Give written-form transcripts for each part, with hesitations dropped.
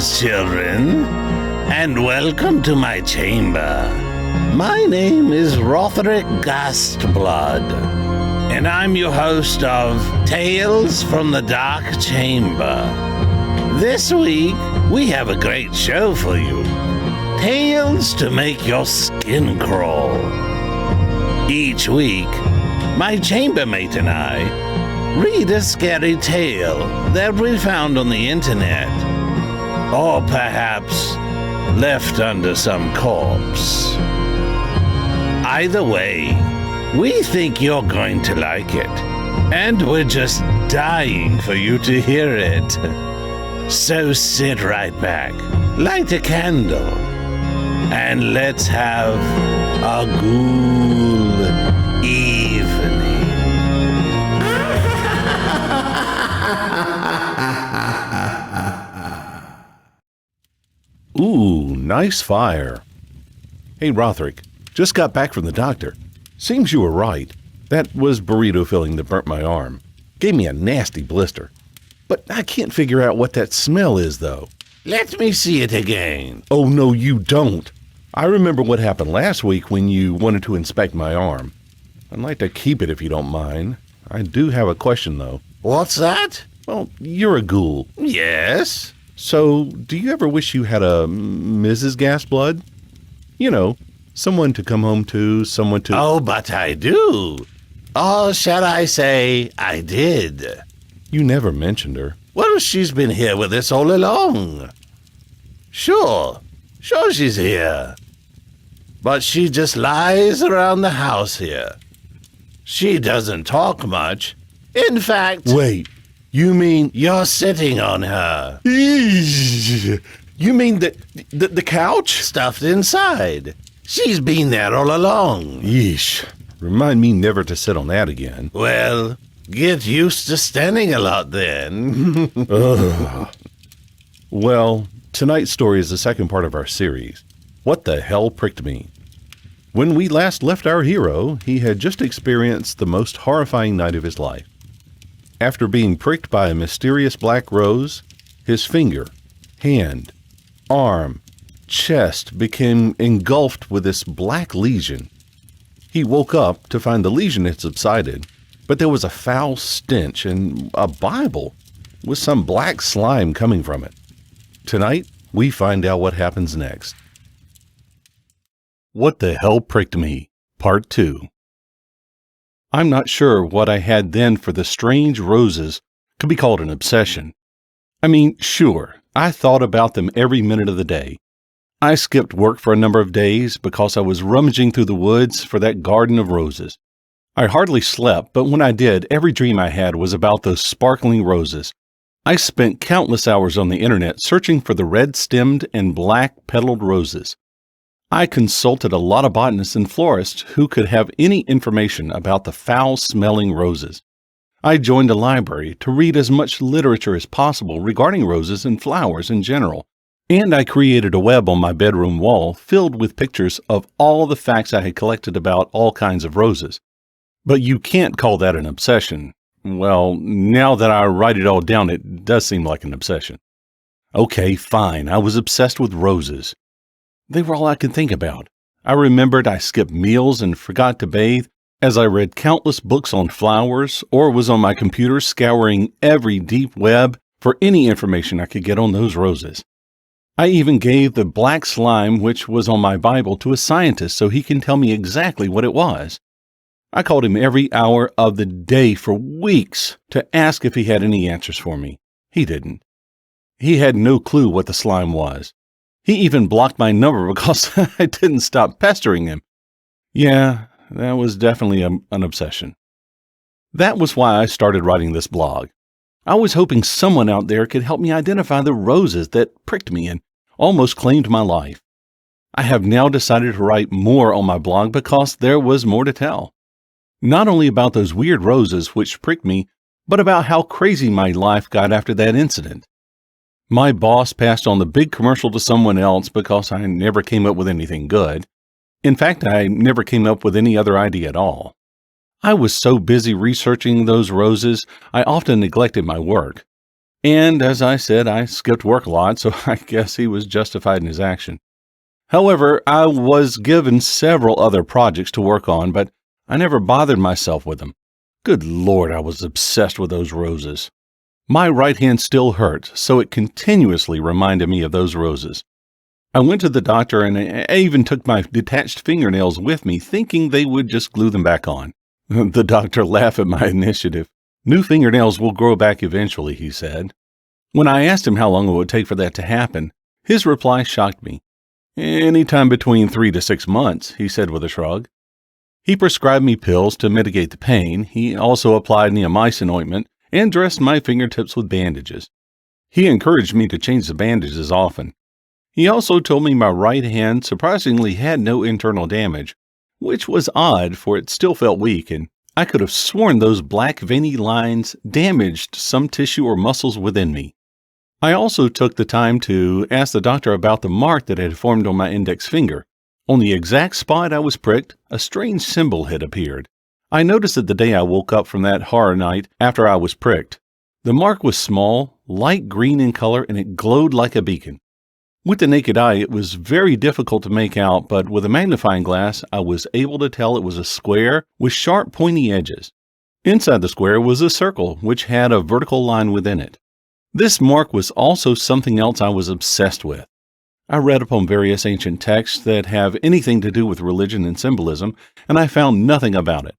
Greetings, children, and welcome to my chamber. My name is Rotherick Blood, and I'm your host of Tales from the Dark Chamber. This week, we have a great show for you. Tales to make your skin crawl. Each week, my chambermate and I read a scary tale that we found on the internet, or perhaps left under some corpse. Either way, we think you're going to like it, and we're just dying for you to hear it. So sit right back, light a candle, and let's have a ghoul evening. Ooh, nice fire. Hey, Rotherick, just got back from the doctor. Seems you were right. That was burrito filling that burnt my arm. Gave me a nasty blister. But I can't figure out what that smell is, though. Let me see it again. Oh, no, you don't. I remember what happened last week when you wanted to inspect my arm. I'd like to keep it if you don't mind. I do have a question, though. What's that? Well, you're a ghoul. Yes? So, do you ever wish you had a Mrs. Gasblood? You know, someone to come home to, someone to... Oh, but I do. Or shall I say, I did. You never mentioned her. Well, she's been here with us all along. Sure she's here. But she just lies around the house here. She doesn't talk much. In fact... Wait, you mean... You're sitting on her. You mean the couch? Stuffed inside. She's been there all along. Yeesh. Remind me never to sit on that again. Well, get used to standing a lot then. Well, tonight's story is the second part of our series. What the hell pricked me? When we last left our hero, he had just experienced the most horrifying night of his life. After being pricked by a mysterious black rose, his finger, hand, arm, chest became engulfed with this black lesion. He woke up to find the lesion had subsided, but there was a foul stench and a Bible with some black slime coming from it. Tonight, we find out what happens next. What the Hell Pricked Me, Part 2. I'm not sure what I had then for the strange roses could be called an obsession. I mean, sure, I thought about them every minute of the day. I skipped work for a number of days because I was rummaging through the woods for that garden of roses. I hardly slept, but when I did, every dream I had was about those sparkling roses. I spent countless hours on the internet searching for the red-stemmed and black-petaled roses. I consulted a lot of botanists and florists who could have any information about the foul-smelling roses. I joined a library to read as much literature as possible regarding roses and flowers in general, and I created a web on my bedroom wall filled with pictures of all the facts I had collected about all kinds of roses. But you can't call that an obsession. Well, now that I write it all down, it does seem like an obsession. Okay, fine, I was obsessed with roses. They were all I could think about. I remembered I skipped meals and forgot to bathe as I read countless books on flowers or was on my computer scouring every deep web for any information I could get on those roses. I even gave the black slime which was on my Bible to a scientist so he can tell me exactly what it was. I called him every hour of the day for weeks to ask if he had any answers for me. He didn't. He had no clue what the slime was. He even blocked my number because I didn't stop pestering him. Yeah, that was definitely an obsession. That was why I started writing this blog. I was hoping someone out there could help me identify the roses that pricked me and almost claimed my life. I have now decided to write more on my blog because there was more to tell. Not only about those weird roses which pricked me, but about how crazy my life got after that incident. My boss passed on the big commercial to someone else because I never came up with anything good. In fact, I never came up with any other idea at all. I was so busy researching those roses, I often neglected my work. And as I said, I skipped work a lot, so I guess he was justified in his action. However, I was given several other projects to work on, but I never bothered myself with them. Good Lord, I was obsessed with those roses. My right hand still hurt, so it continuously reminded me of those roses. I went to the doctor and I even took my detached fingernails with me, thinking they would just glue them back on. The doctor laughed at my initiative. New fingernails will grow back eventually, he said. When I asked him how long it would take for that to happen, his reply shocked me. Any time between 3 to 6 months, he said with a shrug. He prescribed me pills to mitigate the pain. He also applied neomycin ointment and dressed my fingertips with bandages. He encouraged me to change the bandages often. He also told me my right hand surprisingly had no internal damage, which was odd, for it still felt weak, and I could have sworn those black veiny lines damaged some tissue or muscles within me. I also took the time to ask the doctor about the mark that had formed on my index finger. On the exact spot I was pricked, a strange symbol had appeared. I noticed it the day I woke up from that horror night after I was pricked. The mark was small, light green in color, and it glowed like a beacon. With the naked eye, it was very difficult to make out, but with a magnifying glass, I was able to tell it was a square with sharp, pointy edges. Inside the square was a circle, which had a vertical line within it. This mark was also something else I was obsessed with. I read upon various ancient texts that have anything to do with religion and symbolism, and I found nothing about it.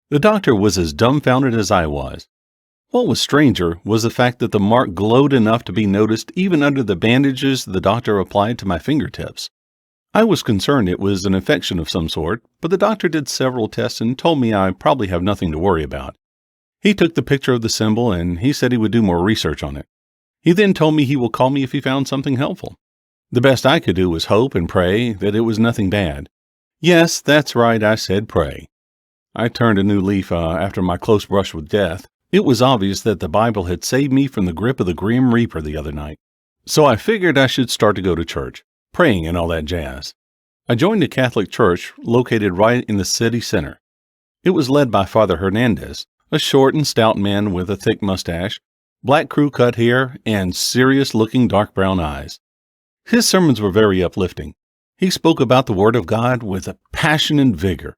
The doctor was as dumbfounded as I was. What was stranger was the fact that the mark glowed enough to be noticed even under the bandages the doctor applied to my fingertips. I was concerned it was an infection of some sort, but the doctor did several tests and told me I probably have nothing to worry about. He took the picture of the symbol and he said he would do more research on it. He then told me he will call me if he found something helpful. The best I could do was hope and pray that it was nothing bad. Yes, that's right, I said pray. I turned a new leaf after my close brush with death. It was obvious that the Bible had saved me from the grip of the Grim Reaper the other night. So I figured I should start to go to church, praying and all that jazz. I joined a Catholic church located right in the city center. It was led by Father Hernandez, a short and stout man with a thick mustache, black crew-cut hair, and serious-looking dark brown eyes. His sermons were very uplifting. He spoke about the Word of God with a passion and vigor.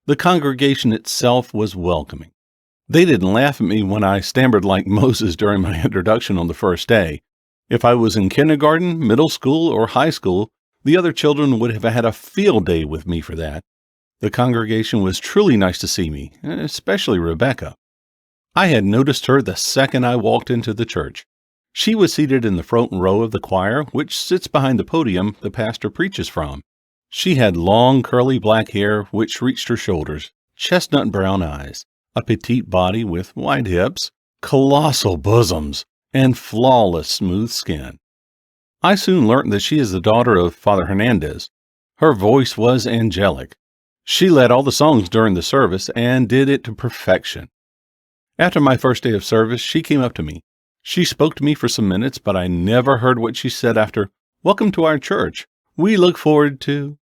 The congregation itself was welcoming. They didn't laugh at me when I stammered like Moses during my introduction on the first day. If I was in kindergarten, middle school, or high school, the other children would have had a field day with me for that. The congregation was truly nice to see me, especially Rebecca. I had noticed her the second I walked into the church. She was seated in the front row of the choir, which sits behind the podium the pastor preaches from. She had long curly black hair which reached her shoulders, chestnut brown eyes, a petite body with wide hips, colossal bosoms, and flawless smooth skin. I soon learned that she is the daughter of Father Hernandez. Her voice was angelic. She led all the songs during the service and did it to perfection. After my first day of service, she came up to me. She spoke to me for some minutes, but I never heard what she said after, "Welcome to our church. We look forward to..."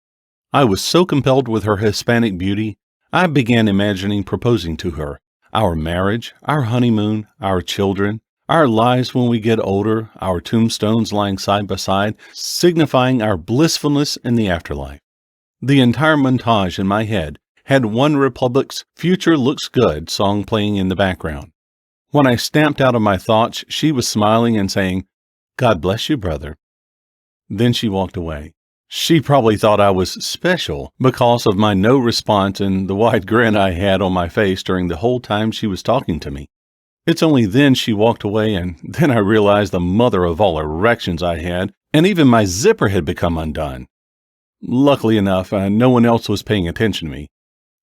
I was so compelled with her Hispanic beauty, I began imagining proposing to her, our marriage, our honeymoon, our children, our lives when we get older, our tombstones lying side by side, signifying our blissfulness in the afterlife. The entire montage in my head had One Republic's "Future Looks Good" song playing in the background. When I snapped out of my thoughts, she was smiling and saying, "God bless you, brother." Then she walked away. She probably thought I was special because of my no response and the wide grin I had on my face during the whole time she was talking to me. It's only then she walked away, and then I realized the mother of all erections I had, and even my zipper had become undone. Luckily enough, no one else was paying attention to me.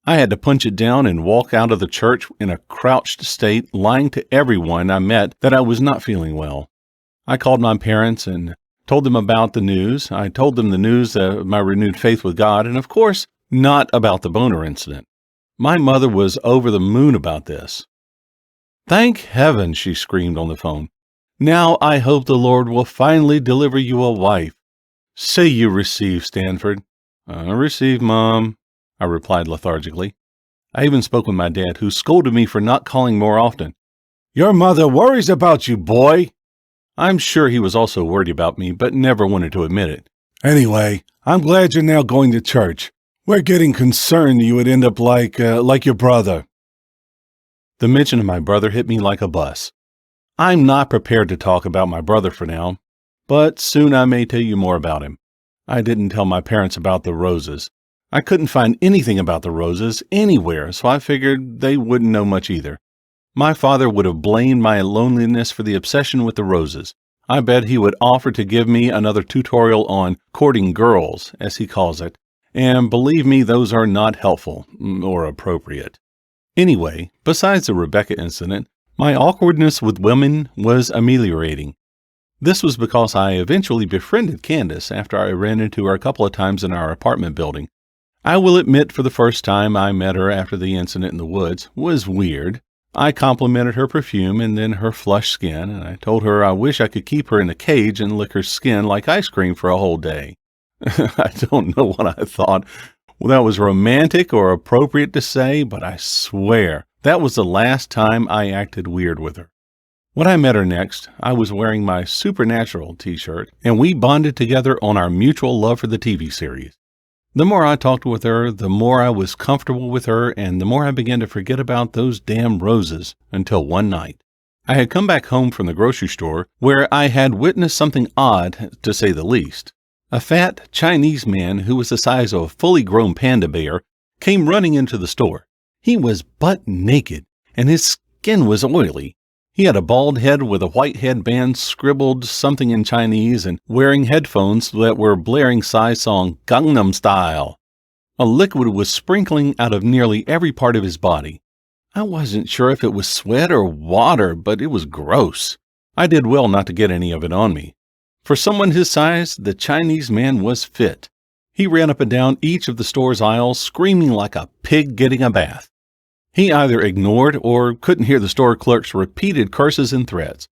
I had to punch it down and walk out of the church in a crouched state, lying to everyone I met that I was not feeling well. I called my parents and told them about the news. I told them the news of my renewed faith with God, and of course, not about the boner incident. My mother was over the moon about this. "Thank heaven," she screamed on the phone. "Now I hope the Lord will finally deliver you a wife. Say you receive, Stanford." "I receive, Mom," I replied lethargically. I even spoke with my dad, who scolded me for not calling more often. "Your mother worries about you, boy." I'm sure he was also worried about me, but never wanted to admit it. Anyway, I'm glad you're now going to church. We're getting concerned you would end up like your brother. The mention of my brother hit me like a bus. I'm not prepared to talk about my brother for now, but soon I may tell you more about him. I didn't tell my parents about the roses. I couldn't find anything about the roses anywhere, so I figured they wouldn't know much either. My father would have blamed my loneliness for the obsession with the roses. I bet he would offer to give me another tutorial on courting girls, as he calls it, and believe me, those are not helpful or appropriate. Anyway, besides the Rebecca incident, my awkwardness with women was ameliorating. This was because I eventually befriended Candace after I ran into her a couple of times in our apartment building. I will admit for the first time I met her after the incident in the woods was weird. I complimented her perfume and then her flushed skin, and I told her I wish I could keep her in a cage and lick her skin like ice cream for a whole day. I don't know what I thought that was romantic or appropriate to say, but I swear that was the last time I acted weird with her. When I met her next, I was wearing my Supernatural t-shirt, and we bonded together on our mutual love for the TV series. The more I talked with her, the more I was comfortable with her, and the more I began to forget about those damn roses until one night. I had come back home from the grocery store where I had witnessed something odd, to say the least. A fat Chinese man who was the size of a fully grown panda bear came running into the store. He was butt naked, and his skin was oily. He had a bald head with a white headband, scribbled something in Chinese, and wearing headphones that were blaring Psy's song Gangnam Style. A liquid was sprinkling out of nearly every part of his body. I wasn't sure if it was sweat or water, but it was gross. I did well not to get any of it on me. For someone his size, the Chinese man was fit. He ran up and down each of the store's aisles, screaming like a pig getting a bath. He either ignored or couldn't hear the store clerk's repeated curses and threats.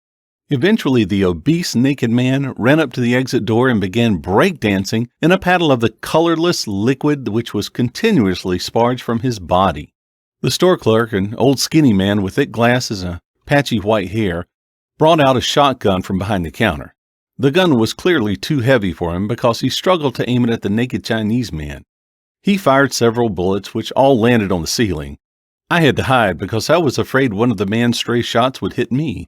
Eventually, the obese naked man ran up to the exit door and began breakdancing in a paddle of the colorless liquid which was continuously sparged from his body. The store clerk, an old skinny man with thick glasses and patchy white hair, brought out a shotgun from behind the counter. The gun was clearly too heavy for him because he struggled to aim it at the naked Chinese man. He fired several bullets which all landed on the ceiling. I had to hide because I was afraid one of the man's stray shots would hit me.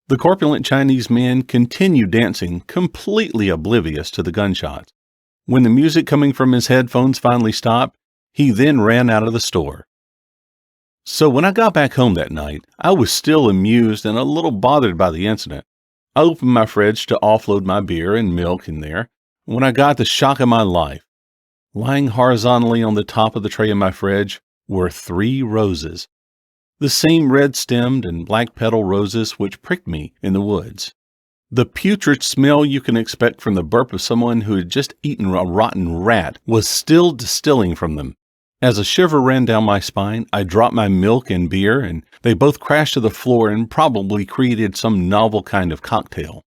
The corpulent Chinese man continued dancing, completely oblivious to the gunshots. When the music coming from his headphones finally stopped, he then ran out of the store. So when I got back home that night, I was still amused and a little bothered by the incident. I opened my fridge to offload my beer and milk in there when I got the shock of my life. Lying horizontally on the top of the tray in my fridge were 3 roses. The same red-stemmed and black-petal roses which pricked me in the woods. The putrid smell you can expect from the burp of someone who had just eaten a rotten rat was still distilling from them. As a shiver ran down my spine, I dropped my milk and beer, and they both crashed to the floor and probably created some novel kind of cocktail.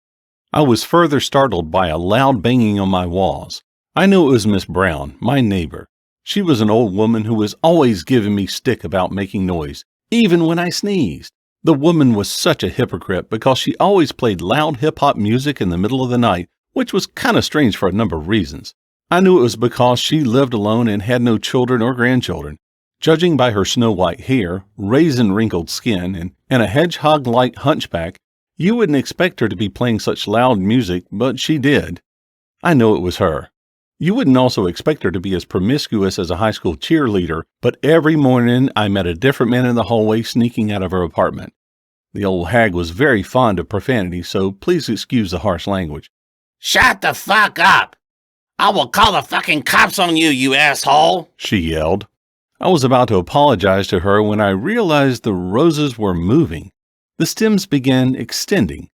I was further startled by a loud banging on my walls. I knew it was Miss Brown, my neighbor. She was an old woman who was always giving me stick about making noise, even when I sneezed. The woman was such a hypocrite because she always played loud hip-hop music in the middle of the night, which was kind of strange for a number of reasons. I knew it was because she lived alone and had no children or grandchildren. Judging by her snow-white hair, raisin-wrinkled skin, and a hedgehog-like hunchback, you wouldn't expect her to be playing such loud music, but she did. I know it was her. You wouldn't also expect her to be as promiscuous as a high school cheerleader, but every morning I met a different man in the hallway sneaking out of her apartment. The old hag was very fond of profanity, so please excuse the harsh language. Shut the fuck up! I will call the fucking cops on you, you asshole! She yelled. I was about to apologize to her when I realized the roses were moving. The stems began extending.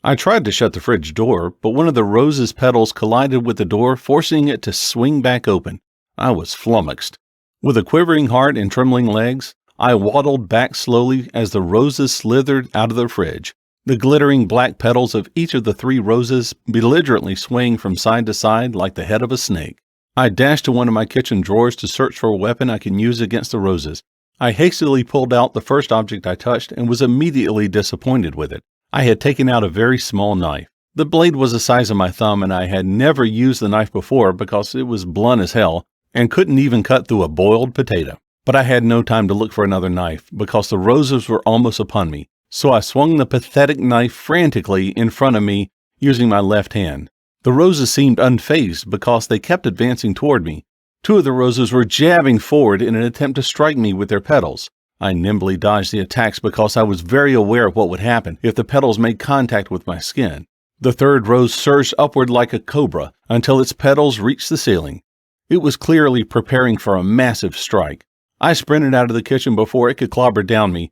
I tried to shut the fridge door, but one of the rose's petals collided with the door, forcing it to swing back open. I was flummoxed. With a quivering heart and trembling legs, I waddled back slowly as the roses slithered out of the fridge, the glittering black petals of each of the 3 roses belligerently swaying from side to side like the head of a snake. I dashed to one of my kitchen drawers to search for a weapon I can use against the roses. I hastily pulled out the first object I touched and was immediately disappointed with it. I had taken out a very small knife. The blade was the size of my thumb, and I had never used the knife before because it was blunt as hell and couldn't even cut through a boiled potato. But I had no time to look for another knife because the roses were almost upon me, so I swung the pathetic knife frantically in front of me using my left hand. The roses seemed unfazed because they kept advancing toward me. Two of the roses were jabbing forward in an attempt to strike me with their petals. I nimbly dodged the attacks because I was very aware of what would happen if the petals made contact with my skin. The third rose surged upward like a cobra until its petals reached the ceiling. It was clearly preparing for a massive strike. I sprinted out of the kitchen before it could clobber down me.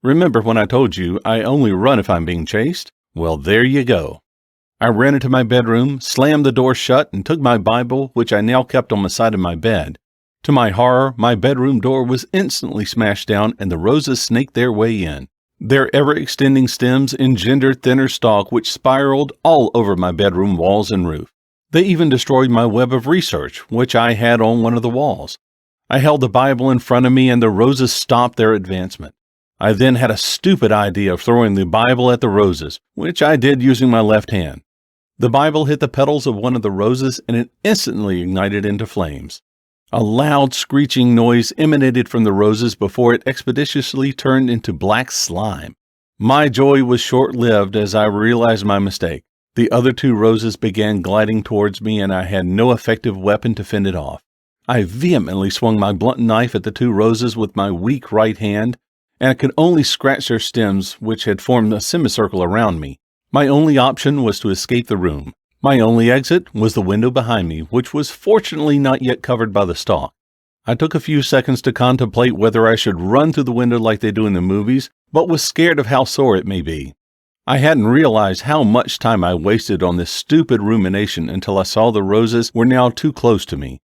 Remember when I told you I only run if I'm being chased? Well, there you go. I ran into my bedroom, slammed the door shut, and took my Bible, which I now kept on the side of my bed. To my horror, my bedroom door was instantly smashed down and the roses snaked their way in. Their ever-extending stems engendered thinner stalk which spiraled all over my bedroom walls and roof. They even destroyed my web of research, which I had on one of the walls. I held the Bible in front of me and the roses stopped their advancement. I then had a stupid idea of throwing the Bible at the roses, which I did using my left hand. The Bible hit the petals of one of the roses and it instantly ignited into flames. A loud screeching noise emanated from the roses before it expeditiously turned into black slime. My joy was short-lived as I realized my mistake. The other two roses began gliding towards me and I had no effective weapon to fend it off. I vehemently swung my blunt knife at the two roses with my weak right hand, and I could only scratch their stems, which had formed a semicircle around me. My only option was to escape the room. My only exit was the window behind me, which was fortunately not yet covered by the stalk. I took a few seconds to contemplate whether I should run through the window like they do in the movies, but was scared of how sore it may be. I hadn't realized how much time I wasted on this stupid rumination until I saw the roses were now too close to me.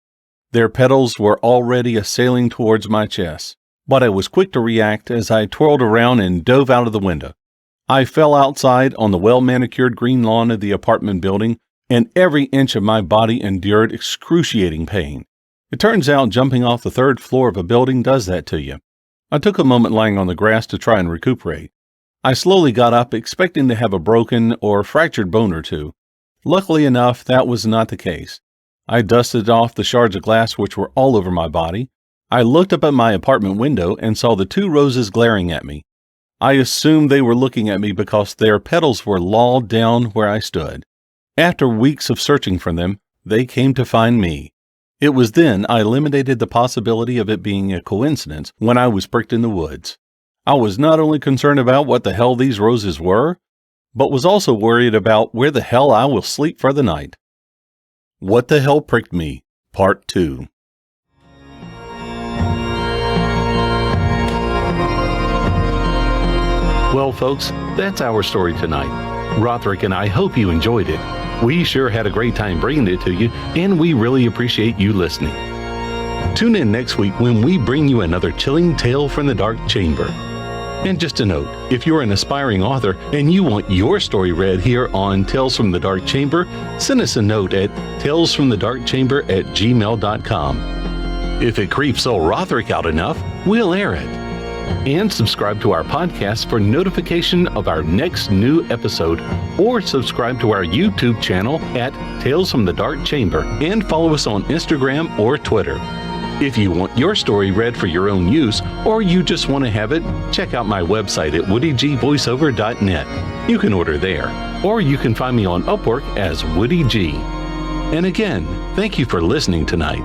Their petals were already assailing towards my chest, but I was quick to react as I twirled around and dove out of the window. I fell outside on the well-manicured green lawn of the apartment building, and every inch of my body endured excruciating pain. It turns out jumping off the third floor of a building does that to you. I took a moment lying on the grass to try and recuperate. I slowly got up, expecting to have a broken or fractured bone or two. Luckily enough, that was not the case. I dusted off the shards of glass which were all over my body. I looked up at my apartment window and saw the two roses glaring at me. I assumed they were looking at me because their petals were lolled down where I stood. After weeks of searching for them, they came to find me. It was then I eliminated the possibility of it being a coincidence when I was pricked in the woods. I was not only concerned about what the hell these roses were, but was also worried about where the hell I will sleep for the night. What the Hell Pricked Me, Part 2. Well, folks, that's our story tonight. Rotherick and I hope you enjoyed it. We sure had a great time bringing it to you, and we really appreciate you listening. Tune in next week when we bring you another chilling tale from the dark chamber. And just a note, if you're an aspiring author and you want your story read here on Tales from the Dark Chamber, send us a note at talesfromthedarkchamber@gmail.com. If it creeps old Rotherick out enough, we'll air it. And subscribe to our podcast for notification of our next new episode, or subscribe to our YouTube channel at Tales from the Dark Chamber and follow us on Instagram or Twitter. If you want your story read for your own use, or you just want to have it, check out my website at woodygvoiceover.net. You can order there, or you can find me on Upwork as Woody G. And again, thank you for listening tonight.